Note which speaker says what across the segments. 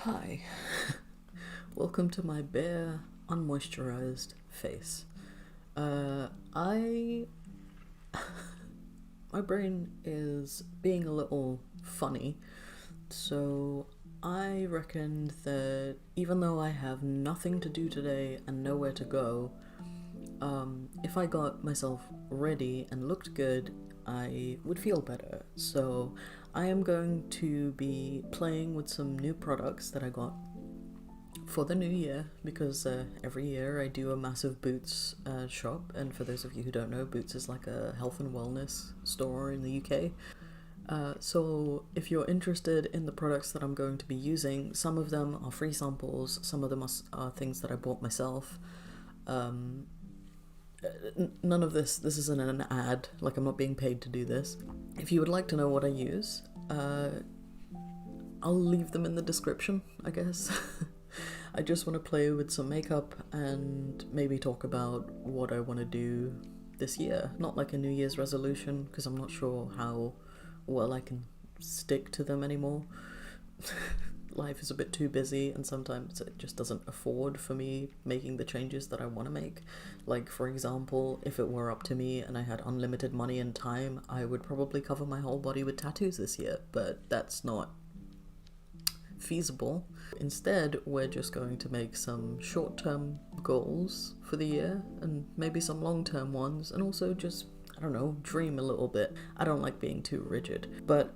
Speaker 1: Hi, welcome to my bare, unmoisturized face. My brain is being a little funny, so I reckoned that even though I have nothing to do today and nowhere to go, if I got myself ready and looked good, I would feel better. So I am going to be playing with some new products that I got for the new year, because every year I do a massive Boots shop, and for those of you who don't know, Boots is like a health and wellness store in the UK. So if you're interested in the products that I'm going to be using, some of them are free samples, some of them are things that I bought myself. None of this isn't an ad, like I'm not being paid to do this. If you would like to know what I use, I'll leave them in the description, I guess. I just want to play with some makeup and maybe talk about what I want to do this year. Not like a New Year's resolution, because I'm not sure how well I can stick to them anymore. Life is a bit too busy, and sometimes it just doesn't afford for me making the changes that I want to make. Like, for example, if it were up to me and I had unlimited money and time, I would probably cover my whole body with tattoos this year, but that's not feasible. Instead, we're just going to make some short-term goals for the year and maybe some long-term ones, and also just, I don't know, dream a little bit. I don't like being too rigid. But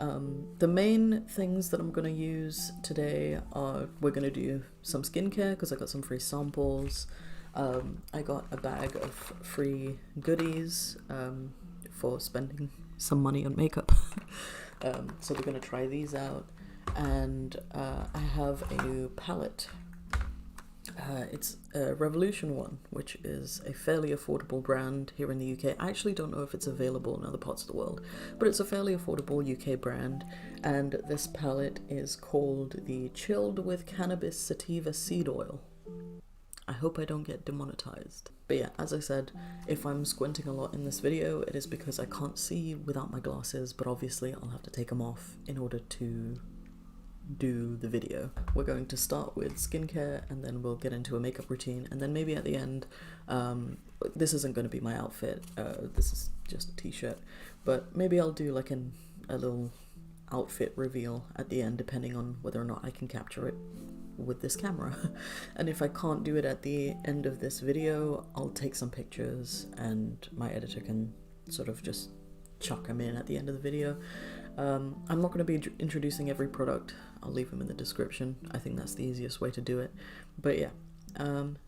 Speaker 1: the main things that I'm going to use today are, we're going to do some skincare because I got some free samples. I got a bag of free goodies for spending some money on makeup. So we're going to try these out. And I have a new palette. It's a Revolution one, which is a fairly affordable brand here in the UK. I actually don't know if it's available in other parts of the world, but it's a fairly affordable UK brand, and this palette is called the Chilled with Cannabis Sativa Seed Oil. I hope I don't get demonetized. But yeah, as I said, if I'm squinting a lot in this video, it is because I can't see without my glasses, but obviously I'll have to take them off in order to do the video. We're going to start with skincare, and then we'll get into a makeup routine, and then maybe at the end, this isn't going to be my outfit, this is just a t-shirt, but maybe I'll do like a little outfit reveal at the end, depending on whether or not I can capture it with this camera. And if I can't do it at the end of this video, I'll take some pictures and my editor can sort of just chuck them in at the end of the video. I'm not going to be introducing every product. I'll leave them in the description. I think that's the easiest way to do it. But yeah,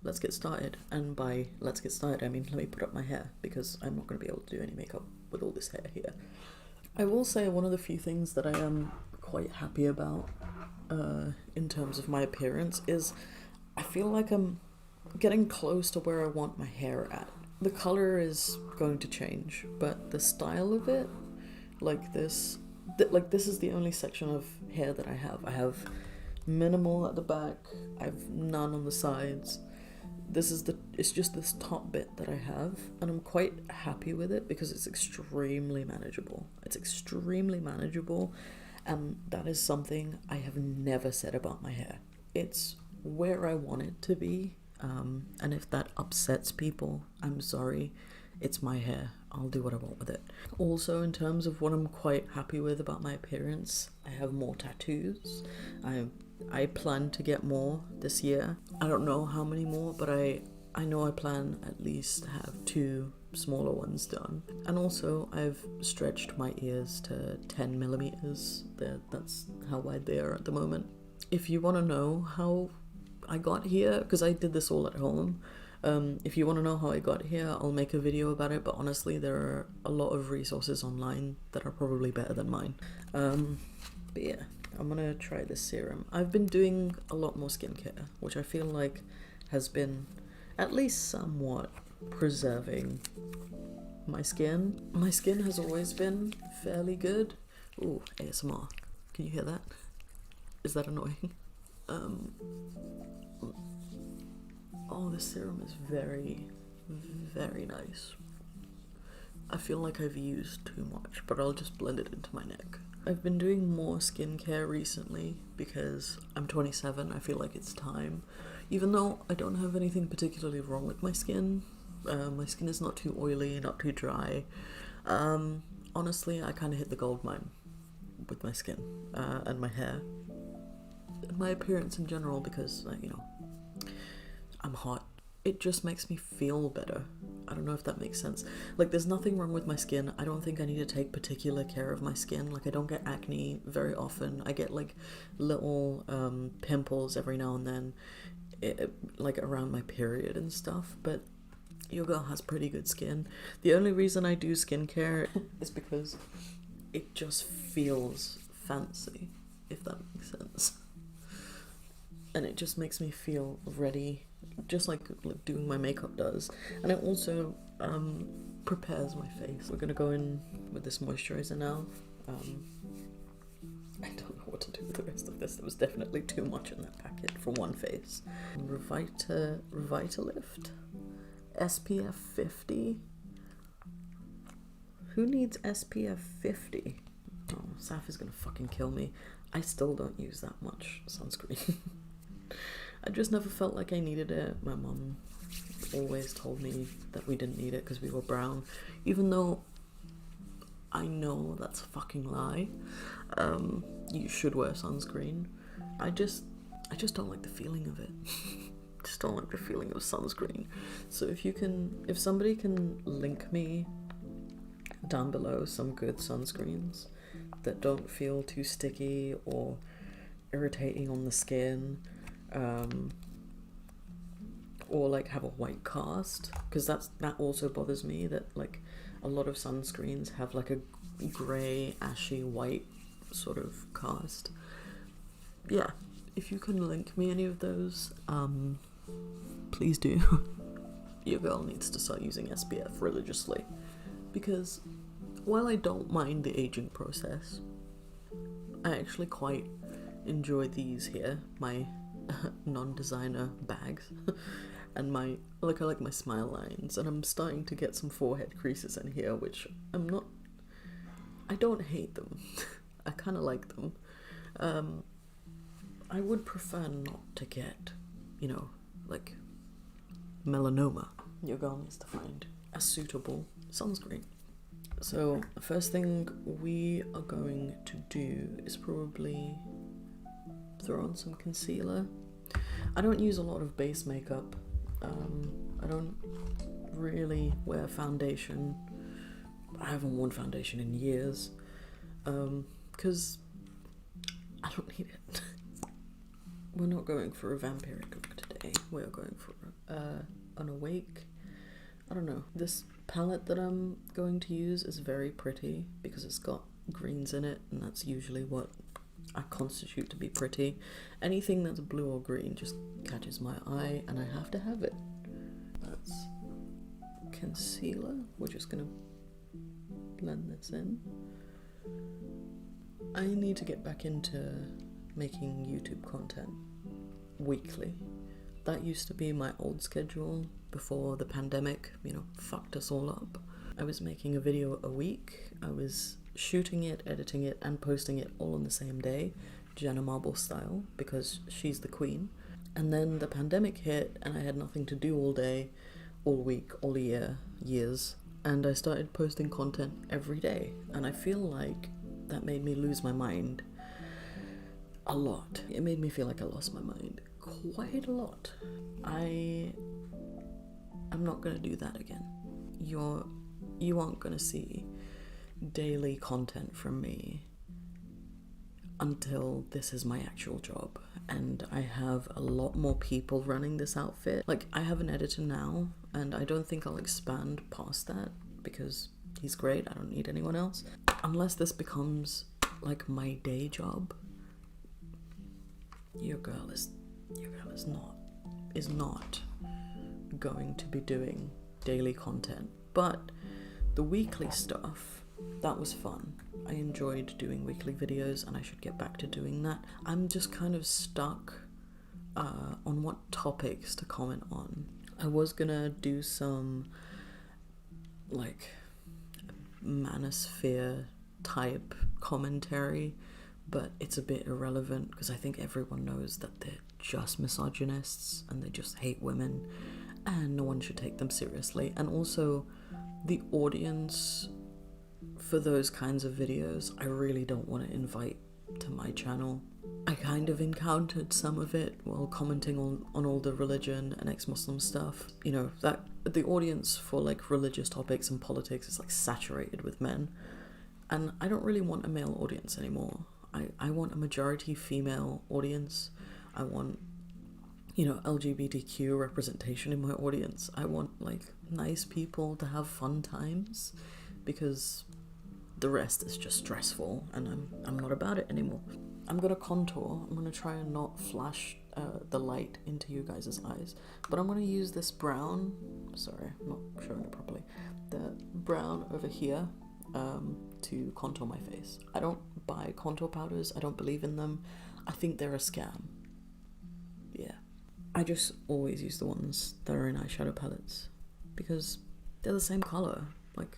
Speaker 1: let's get started. And by let's get started, I mean let me put up my hair, because I'm not going to be able to do any makeup with all this hair here. I will say one of the few things that I am quite happy about in terms of my appearance is I feel like I'm getting close to where I want my hair at. The color is going to change, but the style of it, like this is the only section of hair that I have. I have minimal at the back, I have none on the sides. It's just this top bit that I have, and I'm quite happy with it because it's extremely manageable. It's extremely manageable, and that is something I have never said about my hair. It's where I want it to be, and if that upsets people, I'm sorry. It's my hair. I'll do what I want with it. Also, in terms of what I'm quite happy with about my appearance, I have more tattoos. I plan to get more this year. I don't know how many more, but I know I plan at least have 2 smaller ones done. And also, I've stretched my ears to 10 millimeters. That's how wide they are at the moment. If you want to know how I got here, because I did this all at home, if you want to know how I got here, I'll make a video about it, but honestly there are a lot of resources online that are probably better than mine. But yeah, I'm gonna try this serum. I've been doing a lot more skincare, which I feel like has been at least somewhat preserving my skin. My skin has always been fairly good. Ooh, ASMR. Can you hear that? Is that annoying? Oh, this serum is very, very nice. I feel like I've used too much, but I'll just blend it into my neck. I've been doing more skincare recently because I'm 27. I feel like it's time. Even though I don't have anything particularly wrong with my skin. My skin is not too oily, not too dry. Honestly, I kind of hit the gold mine with my skin and my hair. And my appearance in general because, I'm hot. It just makes me feel better. I don't know if that makes sense. Like, there's nothing wrong with my skin. I don't think I need to take particular care of my skin. Like, I don't get acne very often. I get, like, little pimples every now and then, like, around my period and stuff. But your girl has pretty good skin. The only reason I do skincare is because it just feels fancy, if that makes sense. And it just makes me feel ready, just like doing my makeup does. And it also prepares my face. We're gonna go in with this moisturizer now. I don't know what to do with the rest of this. There was definitely too much in that packet for one face. Revitalift SPF 50. Who needs SPF 50? Oh, Saf is gonna fucking kill me. I still don't use that much sunscreen. I just never felt like I needed it. My mum always told me that we didn't need it because we were brown, even though I know that's a fucking lie. You should wear sunscreen. I just don't like the feeling of it. Just don't like the feeling of sunscreen. So if somebody can link me down below some good sunscreens that don't feel too sticky or irritating on the skin, or like have a white cast, because that also bothers me, that like a lot of sunscreens have like a grey ashy white sort of cast. Yeah, if you can link me any of those, please do. Your girl needs to start using SPF religiously, because while I don't mind the aging process, I actually quite enjoy these here, my non-designer bags, and I like my smile lines, and I'm starting to get some forehead creases in here, which I don't hate them. I kind of like them. I would prefer not to get, like melanoma. Your girl needs to find a suitable sunscreen. So the first thing we are going to do is probably throw on some concealer. I don't use a lot of base makeup. I don't really wear foundation. I haven't worn foundation in years, because I don't need it. We're not going for a vampiric look today. We're going for an awake. I don't know. This palette that I'm going to use is very pretty because it's got greens in it, and that's usually what I constitute to be pretty. Anything that's blue or green just catches my eye and I have to have it. That's concealer. We're just gonna blend this in. I need to get back into making YouTube content weekly. That used to be my old schedule before the pandemic, fucked us all up. I was making a video a week. I was shooting it, editing it, and posting it all on the same day, Jenna Marble style, because she's the queen. And then the pandemic hit, and I had nothing to do all day, all week, all year, years, and I started posting content every day, and I feel like that made me lose my mind a lot. It made me feel like I lost my mind quite a lot. I'm not gonna do that again. You aren't gonna see daily content from me until this is my actual job, and I have a lot more people running this outfit. Like, I have an editor now, and I don't think I'll expand past that because he's great. I don't need anyone else unless this becomes like my day job. Your girl is not going to be doing daily content, but the weekly stuff, that was fun. I enjoyed doing weekly videos, and I should get back to doing that. I'm just kind of stuck on what topics to comment on. I was gonna do some like manosphere type commentary, but it's a bit irrelevant because I think everyone knows that they're just misogynists and they just hate women, and no one should take them seriously. And also, the audience for those kinds of videos, I really don't want to invite to my channel. I kind of encountered some of it while commenting on all the religion and ex-Muslim stuff. You know, that the audience for like religious topics and politics is like saturated with men, and I don't really want a male audience anymore. I want a majority female audience. I want, you know, LGBTQ representation in my audience. I want like nice people to have fun times, because the rest is just stressful, and I'm not about it anymore. I'm gonna contour. I'm gonna try and not flash the light into you guys' eyes, but I'm gonna use this brown, sorry, I'm not showing it properly, the brown over here to contour my face. I don't buy contour powders. I don't believe in them. I think they're a scam. Yeah. I just always use the ones that are in eyeshadow palettes because they're the same color. Like,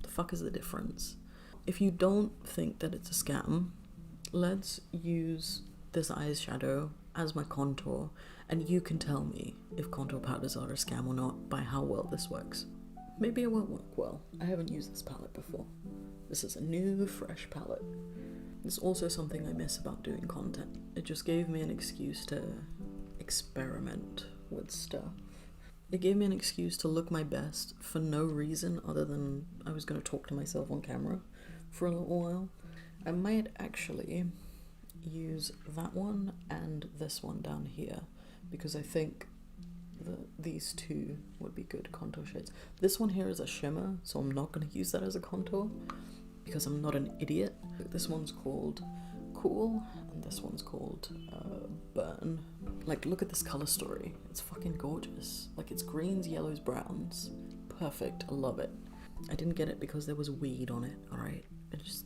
Speaker 1: the fuck is the difference? If you don't think that it's a scam, let's use this eyeshadow as my contour, and you can tell me if contour powders are a scam or not by how well this works. Maybe it won't work well. I haven't used this palette before. This is a new, fresh palette. It's also something I miss about doing content. It just gave me an excuse to experiment with stuff. It gave me an excuse to look my best for no reason other than I was going to talk to myself on camera for a little while. I might actually use that one and this one down here because I think these two would be good contour shades. This one here is a shimmer, so I'm not going to use that as a contour because I'm not an idiot. This one's called Cool and this one's called Burn. Like, look at this color story. It's fucking gorgeous. Like, it's greens, yellows, browns. Perfect. I love it. I didn't get it because there was weed on it, alright? It just...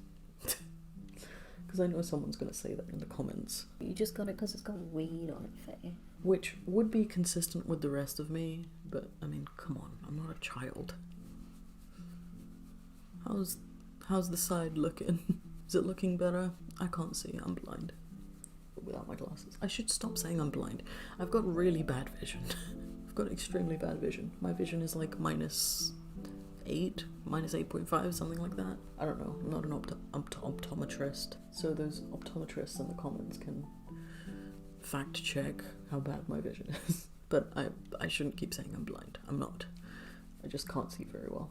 Speaker 1: because I know someone's going to say that in the comments.
Speaker 2: You just got it because it's got weed on it, Faye.
Speaker 1: Which would be consistent with the rest of me, but I mean, come on, I'm not a child. How's the side looking? Is it looking better? I can't see, I'm blind. Without my glasses. I should stop saying I'm blind. I've got really bad vision. I've got extremely bad vision. My vision is like -8, -8.5, something like that. I don't know, I'm not an optometrist. So those optometrists in the comments can fact check how bad my vision is. But I shouldn't keep saying I'm blind. I'm not. I just can't see very well.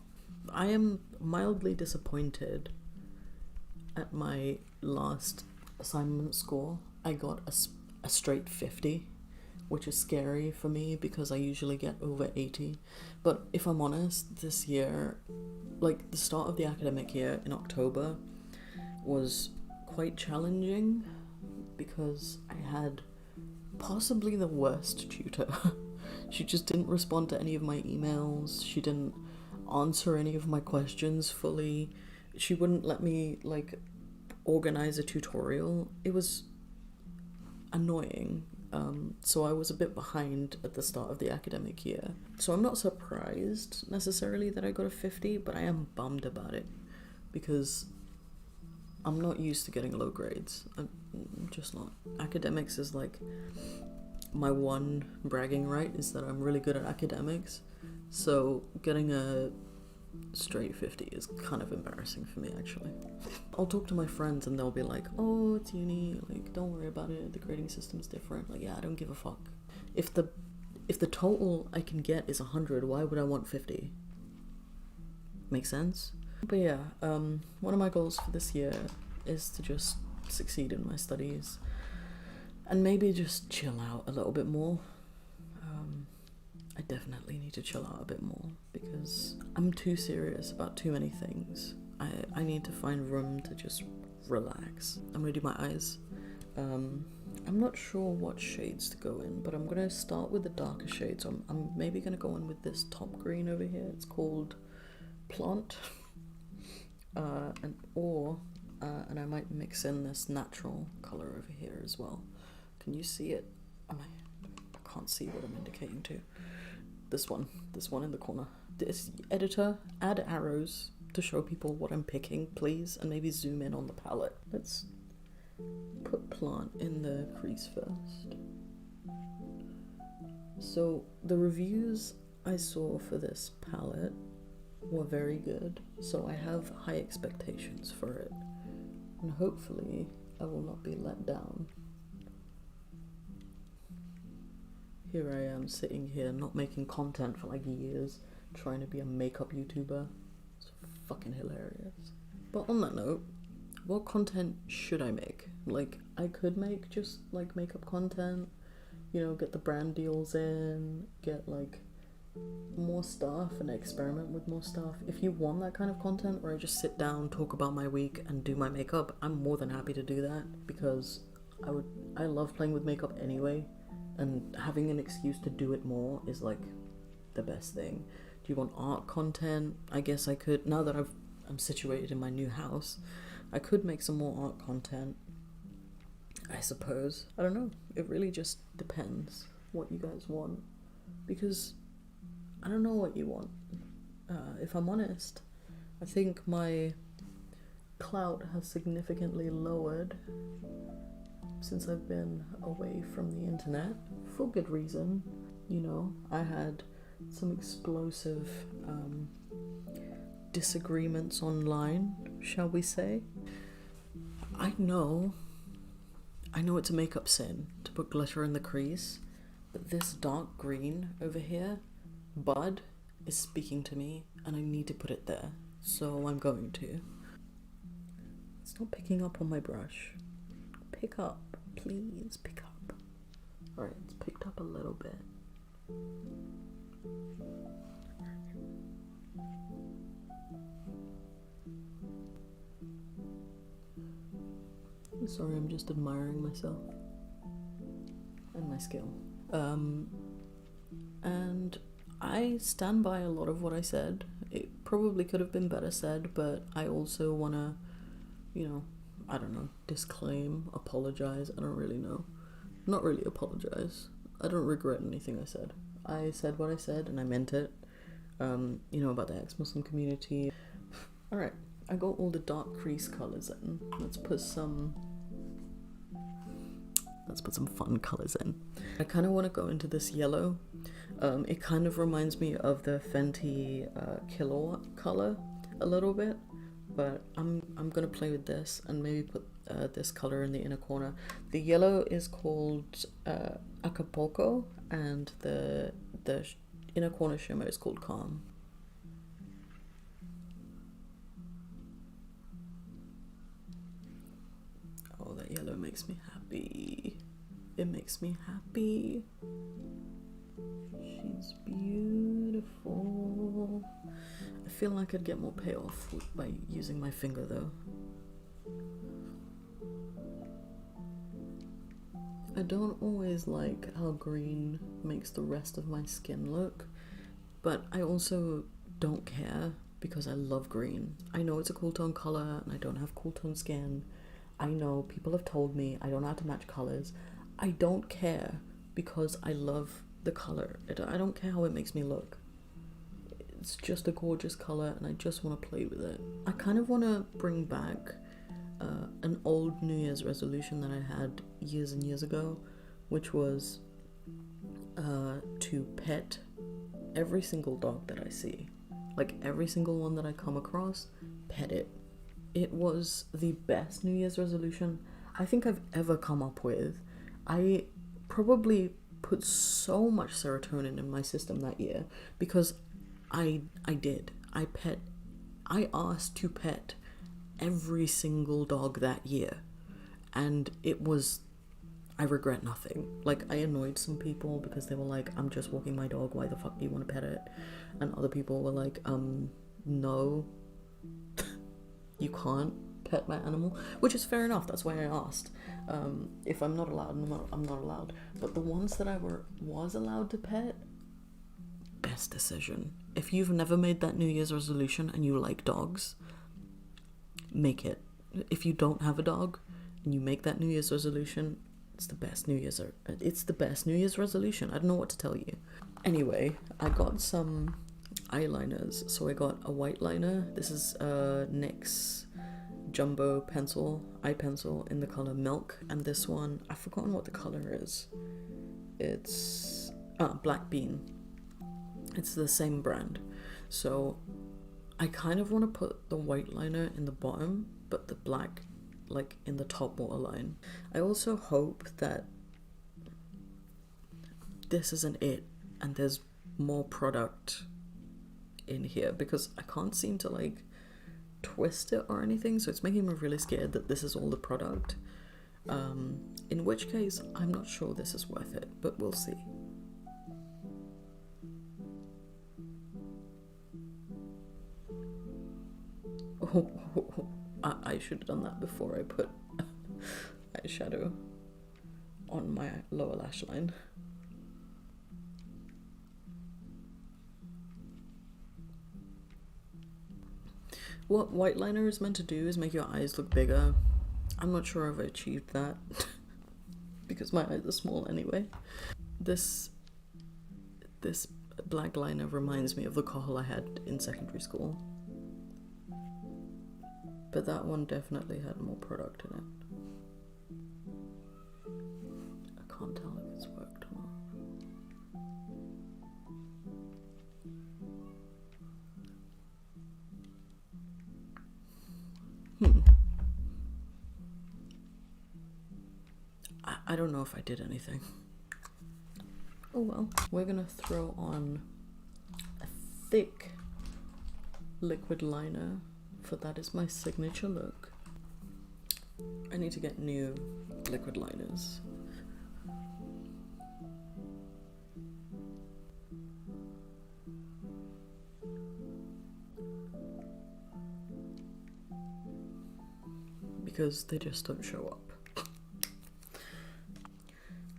Speaker 1: I am mildly disappointed at my last assignment score. I got a straight 50, which is scary for me because I usually get over 80. But if I'm honest, this year, like the start of the academic year in October was quite challenging because I had possibly the worst tutor. She just didn't respond to any of my emails. She didn't answer any of my questions fully. She wouldn't let me like organize a tutorial. It was annoying. So I was a bit behind at the start of the academic year. So I'm not surprised necessarily that I got a 50, but I am bummed about it because I'm not used to getting low grades. I'm just not. Academics is like my one bragging right, is that I'm really good at academics. So getting a straight 50 is kind of embarrassing for me, actually. I'll talk to my friends and they'll be like, oh, it's uni, like, don't worry about it, the grading system's different. Like, yeah, I don't give a fuck. If the total I can get is 100, why would I want 50? Make sense? But yeah, one of my goals for this year is to just succeed in my studies and maybe just chill out a little bit more. I definitely need to chill out a bit more because I'm too serious about too many things. I need to find room to just relax. I'm gonna do my eyes. I'm not sure what shades to go in, but I'm gonna start with the darker shades. I'm maybe gonna go in with this top green over here. It's called Plant. And I might mix in this natural color over here as well. Can you see it? I can't see what I'm indicating to. This one in the corner. This editor, add arrows to show people what I'm picking, please, and maybe zoom in on the palette. Let's put plant in the crease first. So the reviews I saw for this palette were very good, so I have high expectations for it, and hopefully I will not be let down. Here I am sitting here not making content for like years, trying to be a makeup YouTuber. It's fucking hilarious. But on that note, what content should I make? Like, I could make just like makeup content, you know, get the brand deals in, get like more stuff and experiment with more stuff. If you want that kind of content where I just sit down, talk about my week and do my makeup, I'm more than happy to do that, because I love playing with makeup anyway, and having an excuse to do it more is like the best thing. Do you want art content? I guess I could, now that I'm situated in my new house, I could make some more art content, I suppose. I don't know, it really just depends what you guys want, because I don't know what you want. If I'm honest, I think my clout has significantly lowered since I've been away from the internet, for good reason. You know, I had some explosive disagreements online, shall we say. I know it's a makeup sin to put glitter in the crease, but this dark green over here, Bud, is speaking to me and I need to put it there, so I'm going to. It's not picking up on my brush. Pick up, please, pick up. Alright, it's picked up a little bit. Sorry, I'm just admiring myself and my skill. And I stand by a lot of what I said. It probably could have been better said, but I also wanna, you know, I don't know, disclaim, apologize, I don't really know. Not really apologize. I don't regret anything I said. I said what I said and I meant it. You know, about the ex-Muslim community. Alright, I got all the dark crease colours in. Let's put some fun colours in. I kind of want to go into this yellow. It kind of reminds me of the Fenty Kilowatt colour a little bit, but I'm gonna play with this and maybe put this colour in the inner corner. The yellow is called Acapulco, and the inner corner shimmer is called Calm. Oh, that yellow makes me happy. It makes me happy. She's beautiful. I feel like I'd get more payoff by using my finger though. I don't always like how green makes the rest of my skin look, but I also don't care because I love green. I know it's a cool tone color and I don't have cool tone skin. I know people have told me I don't know how to match colors. I don't care because I love the color. I don't care how it makes me look. It's just a gorgeous color and I just want to play with it. I kind of want to bring back an old New Year's resolution that I had years and years ago, which was to pet every single dog that I see. Like every single one that I come across, pet it. It was the best New Year's resolution I think I've ever come up with. I probably put so much serotonin in my system that year because I asked to pet every single dog that year, and I regret nothing. Like, I annoyed some people because they were like, I'm just walking my dog, why the fuck do you want to pet it? And other people were like, no, you can't pet my animal, which is fair enough. That's why I asked. If I'm not allowed, I'm not allowed. But the ones that I was allowed to pet, best decision. If you've never made that New Year's resolution and you like dogs, make it. If you don't have a dog and you make that New Year's resolution, it's the best New Year's resolution. I don't know what to tell you. Anyway, I got some eyeliners. So I got a white liner. This is NYX Jumbo pencil, eye pencil in the color Milk. And this one, I've forgotten what the color is. It's Black Bean. It's the same brand. So I kind of want to put the white liner in the bottom, but the black like in the top waterline. I also hope that this isn't it and there's more product in here, because I can't seem to like twist it or anything, so it's making me really scared that this is all the product, in which case I'm not sure this is worth it, but we'll see. I should have done that before I put eyeshadow on my lower lash line. What white liner is meant to do is make your eyes look bigger. I'm not sure if I achieved that because my eyes are small anyway. This black liner reminds me of the kohl I had in secondary school. But that one definitely had more product in it. I can't tell if it's worked or not. I don't know if I did anything. Oh well. We're gonna throw on a thick liquid liner, for that is my signature look. I need to get new liquid liners. Because they just don't show up.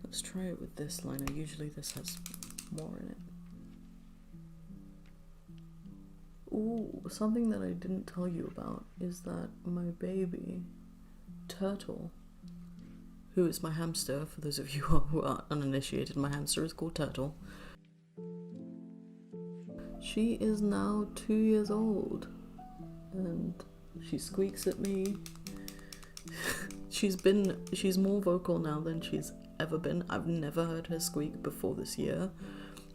Speaker 1: Let's try it with this liner. Usually this has more in it. Ooh, something that I didn't tell you about is that my baby, Turtle, who is my hamster, for those of you who are uninitiated, my hamster is called Turtle. She is now 2 years old and she squeaks at me. She's more vocal now than she's ever been. I've never heard her squeak before this year,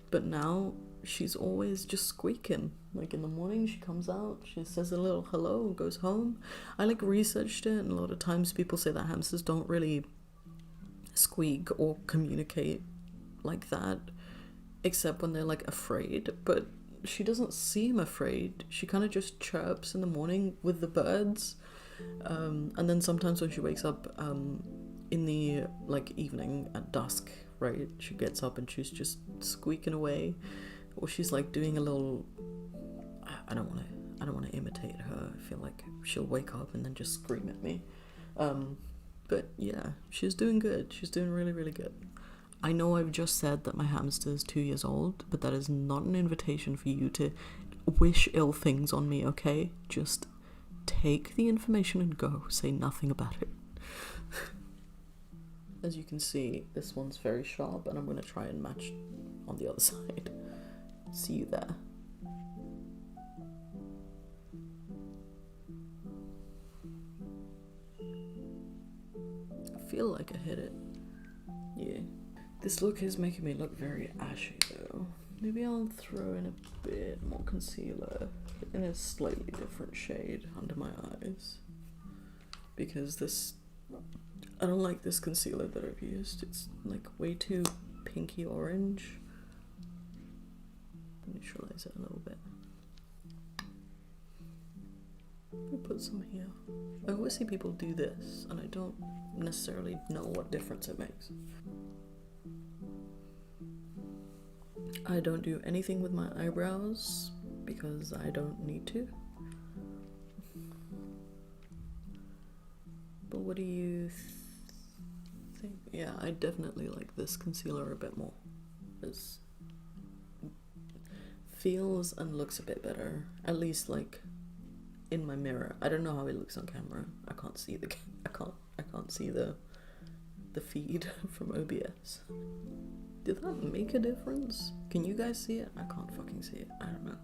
Speaker 1: but now she's always just squeaking. Like in the morning she comes out, she says a little hello and goes home. I like researched it, and a lot of times people say that hamsters don't really squeak or communicate like that except when they're like afraid, but she doesn't seem afraid. She kind of just chirps in the morning with the birds, and then sometimes when she wakes up in the like evening at dusk, right, she gets up and she's just squeaking away, or she's like doing a little, I don't want to imitate her. I feel like she'll wake up and then just scream at me, but yeah, she's doing good. She's doing really, really good. I know I've just said that my hamster is 2 years old, but that is not an invitation for you to wish ill things on me, okay? Just take the information and go. Say nothing about it. As you can see, this one's very sharp, and I'm going to try and match on the other side. See you there. I feel like I hit it. Yeah. This look is making me look very ashy though. Maybe I'll throw in a bit more concealer in a slightly different shade under my eyes. Because I don't like this concealer that I've used. It's like way too pinky orange. Neutralize it a little bit. I'll put some here. I always see people do this and I don't necessarily know what difference it makes. I don't do anything with my eyebrows because I don't need to. But what do you think? Yeah, I definitely like this concealer a bit more. It feels and looks a bit better, at least like in my mirror. I don't know how it looks on camera. I can't see the feed from OBS. Did that make a difference? Can you guys see it? I can't fucking see it. I don't know.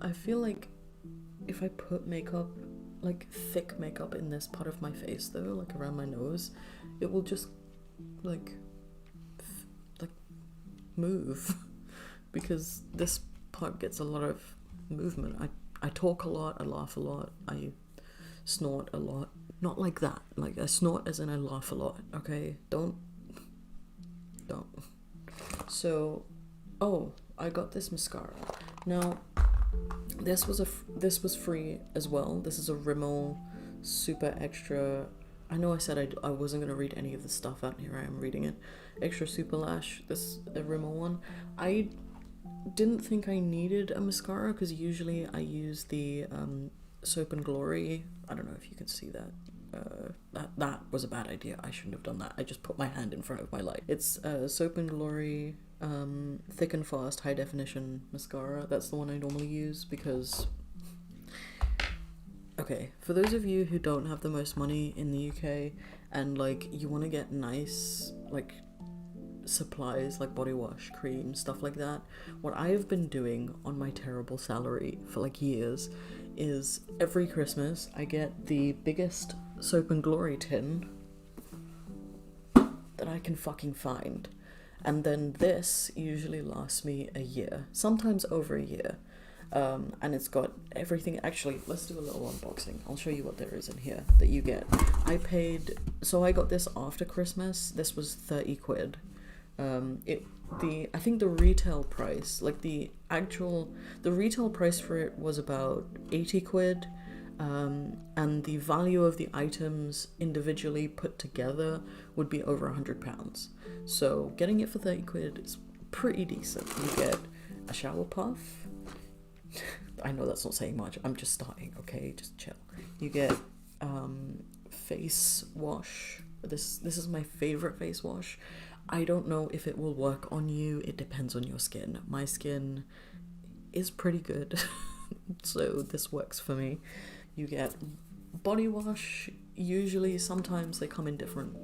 Speaker 1: I feel like if I put makeup, like thick makeup in this part of my face though, like around my nose, it will just like move because this part gets a lot of movement. I talk a lot, I laugh a lot, I snort a lot. Not like that. Like I snort as in I laugh a lot, okay? Don't. So, oh, I got this mascara. Now, this was free as well. This is a Rimmel Super Extra. I know I said I wasn't gonna read any of the stuff out here. I am reading it. Extra Super Lash. This a Rimmel one. I didn't think I needed a mascara because usually I use the Soap and Glory. I don't know if you can see that. That was a bad idea. I shouldn't have done that. I just put my hand in front of my light. It's Soap and Glory Thick and Fast High Definition Mascara. That's the one I normally use because... Okay, for those of you who don't have the most money in the UK and like you want to get nice like supplies like body wash, cream, stuff like that, what I've been doing on my terrible salary for like years is every Christmas I get the biggest Soap and Glory tin that I can fucking find, and then this usually lasts me a year, sometimes over a year. And it's got everything. Actually, let's do a little unboxing. I'll show you what there is in here that you get. I got this after Christmas. This was 30 quid. I think the retail price, like the retail price for it was about 80 quid. And the value of the items individually put together would be over £100. So getting it for 30 quid is pretty decent. You get a shower puff. I know that's not saying much. I'm just starting, okay? Just chill. You get face wash. This is my favorite face wash. I don't know if it will work on you. It depends on your skin. My skin is pretty good, so this works for me. You get body wash. Usually, sometimes they come in different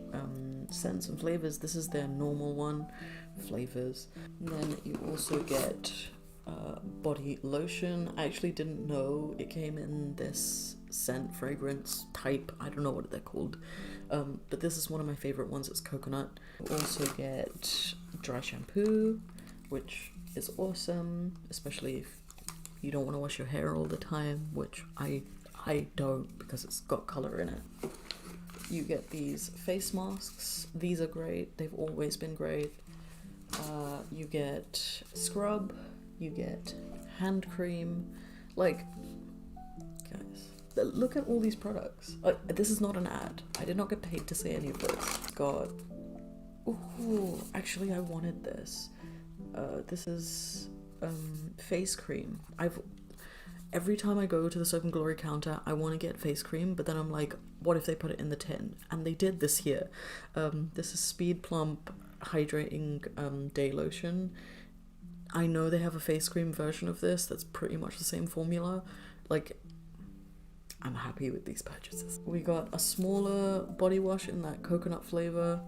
Speaker 1: scents and flavors. This is their normal one, flavors. And then you also get body lotion. I actually didn't know it came in this scent fragrance type. I don't know what they're called, but this is one of my favorite ones. It's coconut. You also get dry shampoo, which is awesome, especially if you don't want to wash your hair all the time, which I don't, because it's got color in it. You get these face masks. These are great. They've always been great. You get scrub. You get hand cream. Like, guys, look at all these products. This is not an ad. I did not get paid to say any of this. God. Ooh, actually I wanted this. This is face cream. Every time I go to the Soap and Glory counter, I want to get face cream, but then I'm like, what if they put it in the tin? And they did this year. This is Speed Plump Hydrating Day Lotion. I know they have a face cream version of this that's pretty much the same formula. Like, I'm happy with these purchases. We got a smaller body wash in that coconut flavor.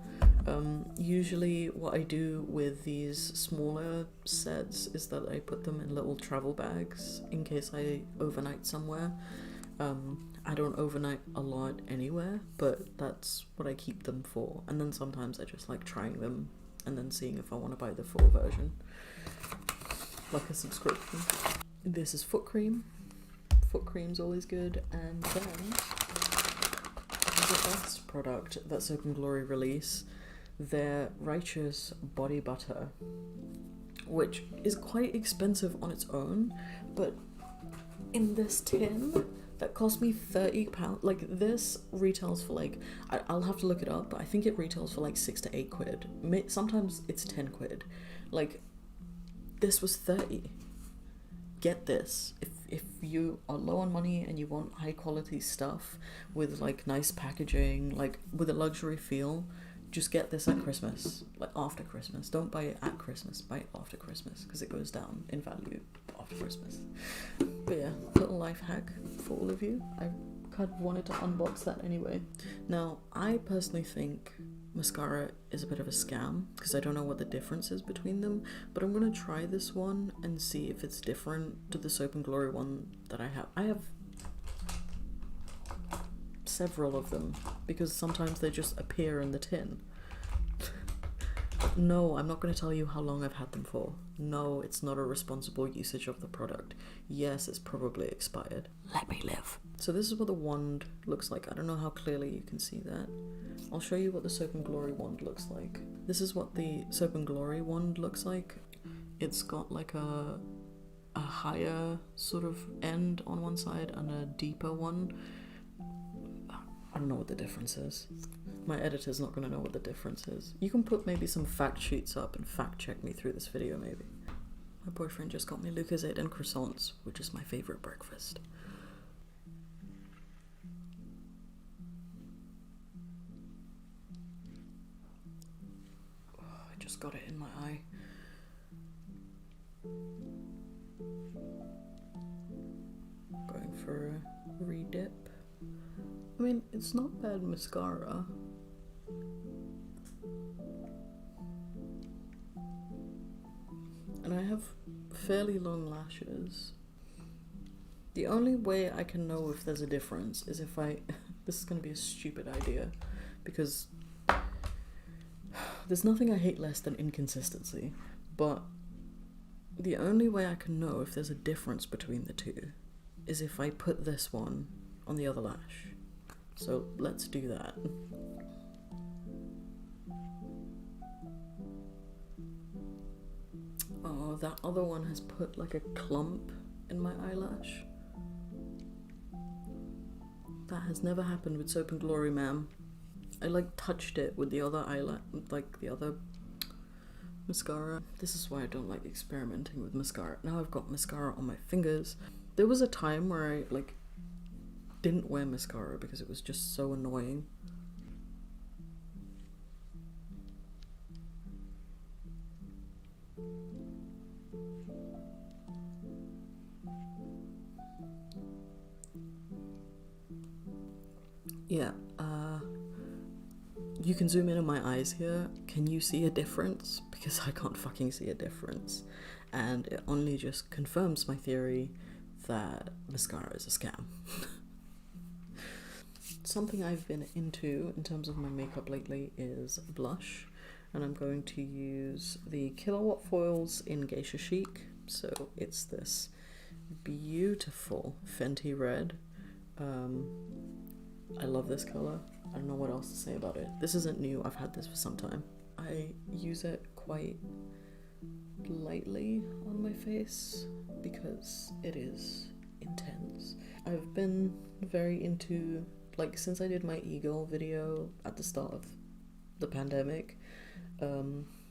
Speaker 1: Usually what I do with these smaller sets is that I put them in little travel bags in case I overnight somewhere. I don't overnight a lot anywhere, but that's what I keep them for. And then sometimes I just like trying them and then seeing if I want to buy the full version, like a subscription. This is foot cream. Foot cream's always good. And then the best product that Soap and Glory release, their Righteous Body Butter, which is quite expensive on its own, but in this tin that cost me £30. Like, this retails for like, I'll have to look it up, but I think it retails for like 6 to 8 quid. Sometimes it's 10 quid. Like, this was 30. Get this. If you are low on money and you want high quality stuff with like nice packaging, like with a luxury feel, just get this at Christmas, like after Christmas. Don't buy it at Christmas, buy it after Christmas, because it goes down in value after Christmas. But yeah, little life hack for all of you. I kind of wanted to unbox that anyway. Now, I personally think mascara is a bit of a scam because I don't know what the difference is between them, but I'm gonna try this one and see if it's different to the Soap and Glory one that I have. I have several of them because sometimes they just appear in the tin. No, I'm not going to tell you how long I've had them for. No, it's not a responsible usage of the product. Yes, it's probably expired. Let me live. So this is what the wand looks like. I don't know how clearly you can see that. I'll show you what the Soap and Glory wand looks like. This is what the Soap and Glory wand looks like. It's got like a higher sort of end on one side and a deeper one. I don't know what the difference is. My editor's not going to know what the difference is. You can put maybe some fact sheets up and fact check me through this video maybe. My boyfriend just got me Lucozade and croissants, which is my favourite breakfast. Oh, I just got it in my eye. Going for a re-dip. I mean, it's not bad mascara. And I have fairly long lashes. The only way I can know if there's a difference is if I... This is going to be a stupid idea, because there's nothing I hate less than inconsistency, but the only way I can know if there's a difference between the two is if I put this one on the other lash. So let's do that. Oh, that other one has put like a clump in my eyelash. That has never happened with Soap and Glory, ma'am. I like touched it with the other eyelash, like the other mascara. This is why I don't like experimenting with mascara. Now I've got mascara on my fingers. There was a time where I like didn't wear mascara because it was just so annoying. Yeah, you can zoom in on my eyes here. Can you see a difference? Because I can't fucking see a difference. And it only just confirms my theory that mascara is a scam. Something I've been into in terms of my makeup lately is blush, and I'm going to use the Kilowatt Foils in Geisha Chic. So it's this beautiful Fenty red. I love this color. I don't know what else to say about it. This isn't new, I've had this for some time. I use it quite lightly on my face because it is intense. I've been very into, like, since I did my e-girl video at the start of the pandemic,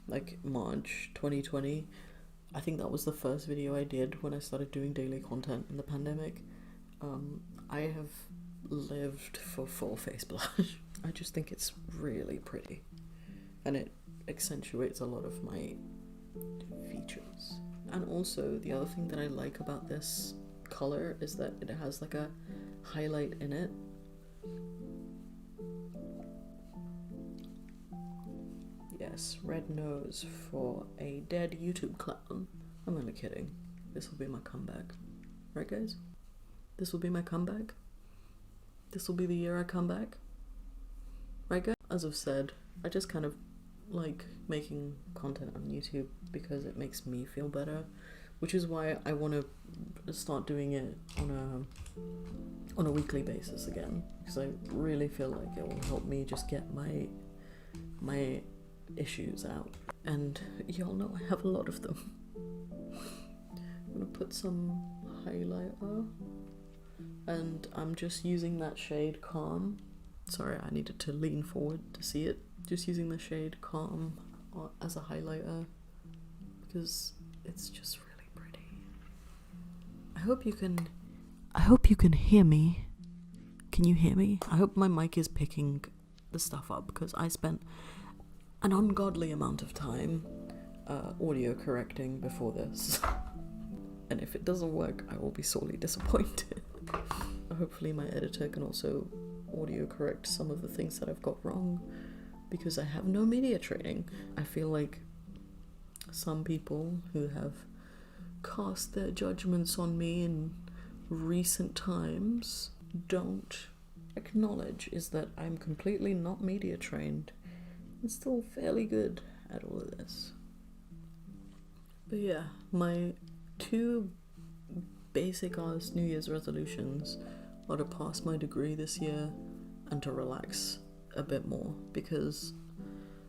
Speaker 1: like March 2020, I think that was the first video I did when I started doing daily content in the pandemic. I have lived for full face blush. I just think it's really pretty and it accentuates a lot of my features. And also the other thing that I like about this color is that it has like a highlight in it. Yes, red nose for a dead YouTube clown. I'm only kidding. This will be my comeback. Right, guys? This will be my comeback. This will be the year I come back. Right, guys? As I've said, I just kind of like making content on YouTube because it makes me feel better, which is why I want to start doing it on a weekly basis again, because I really feel like it will help me just get my issues out. And y'all know I have a lot of them. I'm gonna put some highlighter, and I'm just using that shade Calm. Sorry, I needed to lean forward to see it. Just using the shade Calm as a highlighter because it's just really pretty. I hope you can hear me. Can you hear me? I hope my mic is picking the stuff up because I spent an ungodly amount of time audio correcting before this. And if it doesn't work, I will be sorely disappointed. Hopefully my editor can also audio correct some of the things that I've got wrong, because I have no media training. I feel like some people who have cast their judgments on me in recent times don't acknowledge is that I'm completely not media trained and still fairly good at all of this. But yeah, my 2 basic ass New Year's resolutions are to pass my degree this year and to relax a bit more, because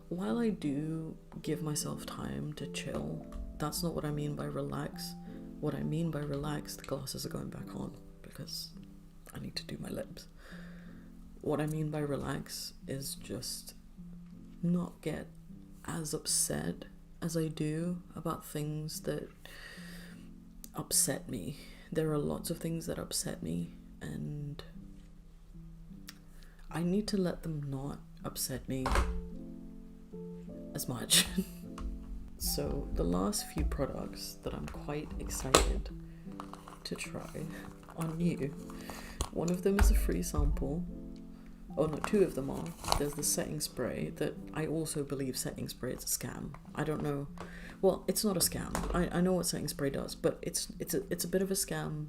Speaker 1: while I do give myself time to chill, that's not what I mean by relax. What I mean by relax, the glasses are going back on because I need to do my lips. What I mean by relax is just not get as upset as I do about things that upset me. There are lots of things that upset me, and I need to let them not upset me as much. So the last few products that I'm quite excited to try are new. One of them is a free sample. Oh no, 2 of them are. There's the setting spray that I also believe setting spray is a scam. I don't know. Well, it's not a scam. I know what setting spray does, but it's a bit of a scam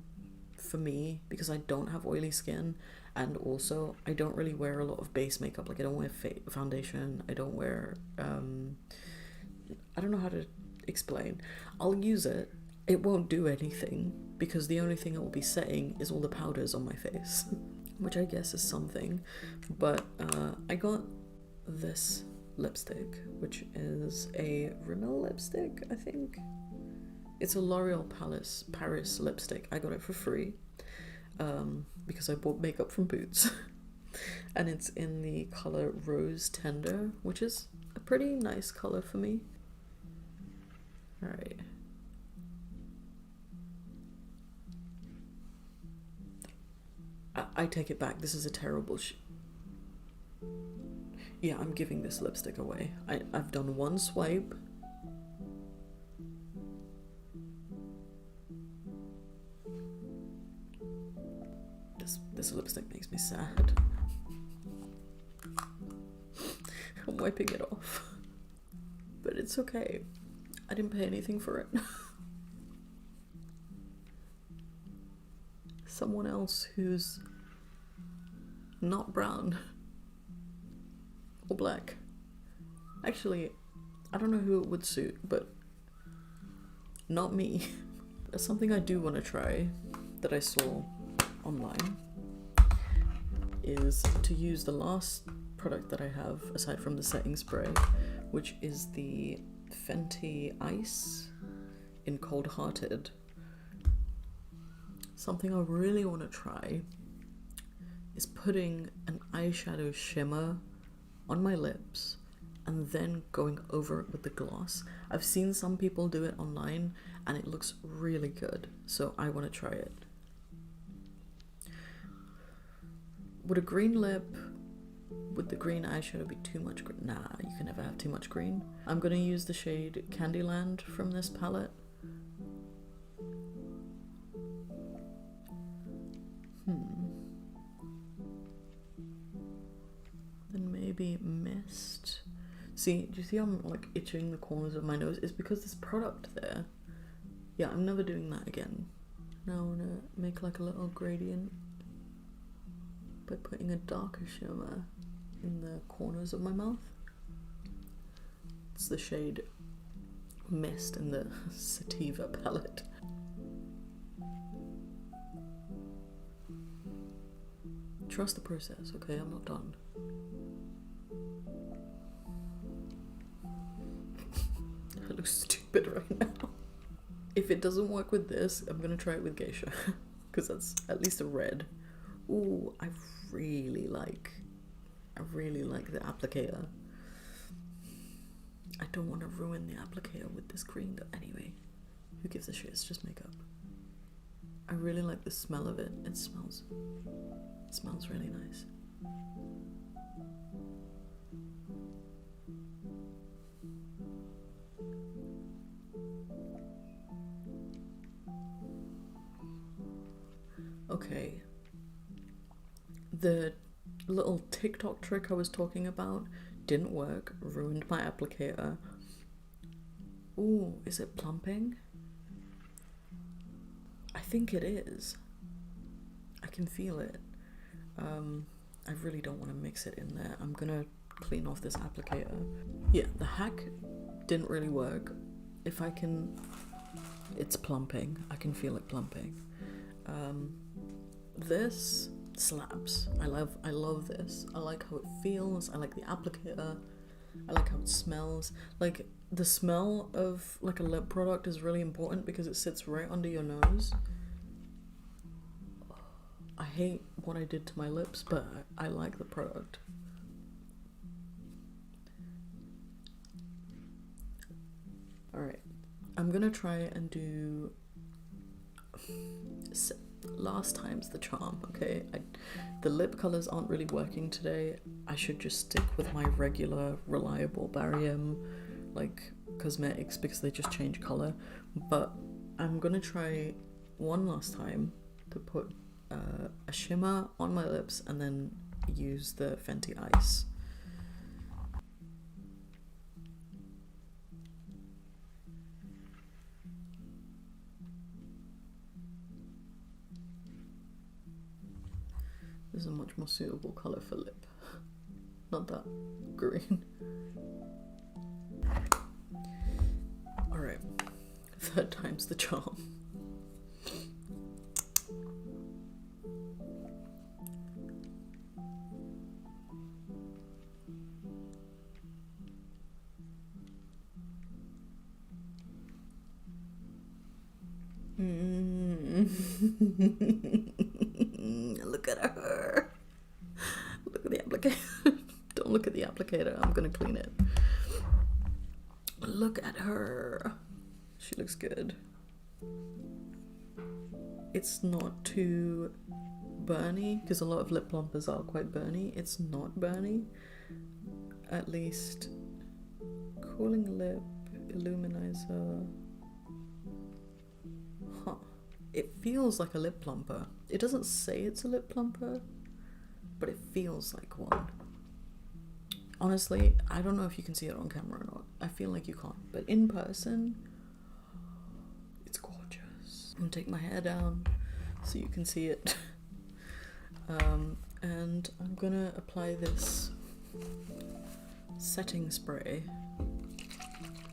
Speaker 1: for me because I don't have oily skin, and also I don't really wear a lot of base makeup. Like I don't wear foundation. I don't wear I don't know how to explain. I'll use it. It won't do anything because the only thing it will be setting is all the powders on my face, which I guess is something. But I got this lipstick, which is a Rimmel lipstick, I think. It's a L'Oreal Paris lipstick. I got it for free because I bought makeup from Boots. And it's in the color Rose Tender, which is a pretty nice color for me. Alright. I take it back. This is a terrible yeah, I'm giving this lipstick away. I've done 1 swipe. This lipstick makes me sad. I'm wiping it off. But it's okay. I didn't pay anything for it. Someone else who's not brown or black. Actually, I don't know who it would suit, but not me. Something I do want to try that I saw online is to use the last product that I have aside from the setting spray, which is the Fenty Ice in Cold Hearted. Something I really want to try is putting an eyeshadow shimmer on my lips and then going over it with the gloss. I've seen some people do it online and it looks really good, so I want to try it. Would a green lip with the green eyeshadow be too much green? Nah, you can never have too much green. I'm gonna use the shade Candyland from this palette. Then maybe Mist. See, do you see I'm like itching the corners of my nose? It's because this product there. Yeah, I'm never doing that again. Now I wanna make like a little gradient by putting a darker shimmer in the corners of my mouth. It's the shade Mist in the Sativa palette. Trust the process, okay? I'm not done. I look stupid right now. If it doesn't work with this, I'm gonna try it with Geisha, because that's at least a red. Ooh, I really like the applicator. I don't want to ruin the applicator with this green, but anyway, who gives a shit? It's just makeup. I really like the smell of it. It smells really nice. Okay. The little TikTok trick I was talking about didn't work, ruined my applicator. Ooh, is it plumping? I think it is. I can feel it. I really don't want to mix it in there. I'm gonna clean off this applicator. Yeah, the hack didn't really work. If I can, it's plumping. I can feel it plumping. This slaps. I love this. I like how it feels. I like the applicator. I like how it smells. Like, the smell of like a lip product is really important because it sits right under your nose. I hate what I did to my lips, but I like the product. Alright, I'm gonna try and do last time's the charm, okay? The lip colours aren't really working today. I should just stick with my regular, reliable Barium, like, cosmetics because they just change colour. But I'm gonna try one last time to put a shimmer on my lips and then use the Fenty Ice. This is a much more suitable colour for lip. Not that green. Alright, third time's the charm. Look at her. Look at the applicator. Don't look at the applicator. I'm gonna clean it. Look at her. She looks good. It's not too burny because a lot of lip plumpers are quite burny. It's not burny. At least cooling lip illuminizer. Huh. It feels like a lip plumper. It doesn't say it's a lip plumper, but it feels like one. Honestly, I don't know if you can see it on camera or not. I feel like you can't, but in person, it's gorgeous. I'm gonna take my hair down so you can see it. And I'm gonna apply this setting spray.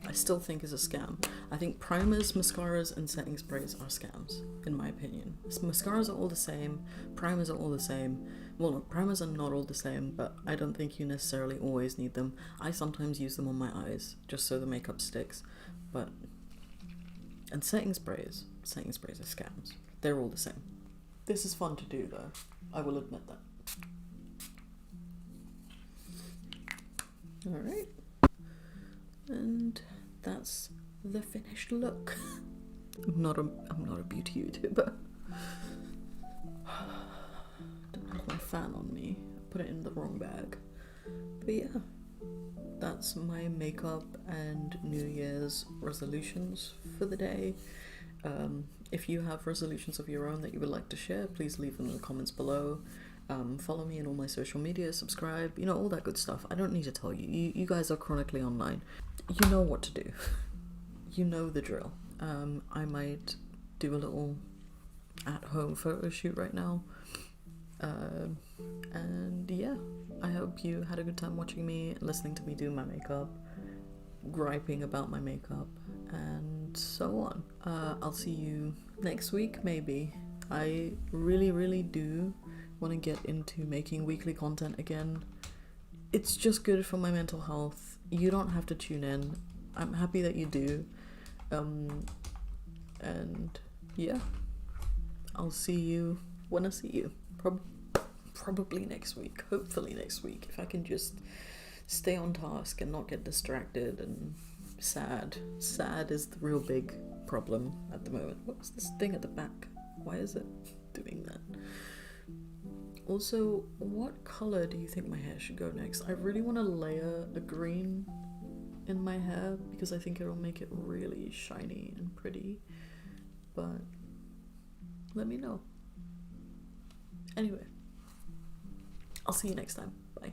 Speaker 1: I still think is a scam. I think primers, mascaras, and setting sprays are scams, in my opinion. Mascaras are all the same, primers are all the same. Well, no, primers are not all the same, but I don't think you necessarily always need them. I sometimes use them on my eyes, just so the makeup sticks, but... And setting sprays are scams. They're all the same. This is fun to do, though. I will admit that. Alright. And that's the finished look. I'm not a beauty YouTuber. Don't have my fan on me. I put it in the wrong bag. But yeah, that's my makeup and New Year's resolutions for the day. If you have resolutions of your own that you would like to share, please leave them in the comments below. Follow me on all my social media, subscribe, you know, all that good stuff. I don't need to tell you. You guys are chronically online. You know what to do. You know the drill. I might do a little at-home photo shoot right now. And yeah, I hope you had a good time watching me, listening to me do my makeup, griping about my makeup, and so on. I'll see you next week, maybe. I really do want to get into making weekly content again. It's just good for my mental health. You don't have to tune in. I'm happy that you do. And yeah, I'll see you when I see you. Probably next week. Hopefully next week. If I can just stay on task and not get distracted and sad. Sad is the real big problem at the moment. What's this thing at the back? Why is it doing that? Also, what color do you think my hair should go next? I really want to layer a green in my hair because I think it'll make it really shiny and pretty. But let me know. Anyway, I'll see you next time. Bye.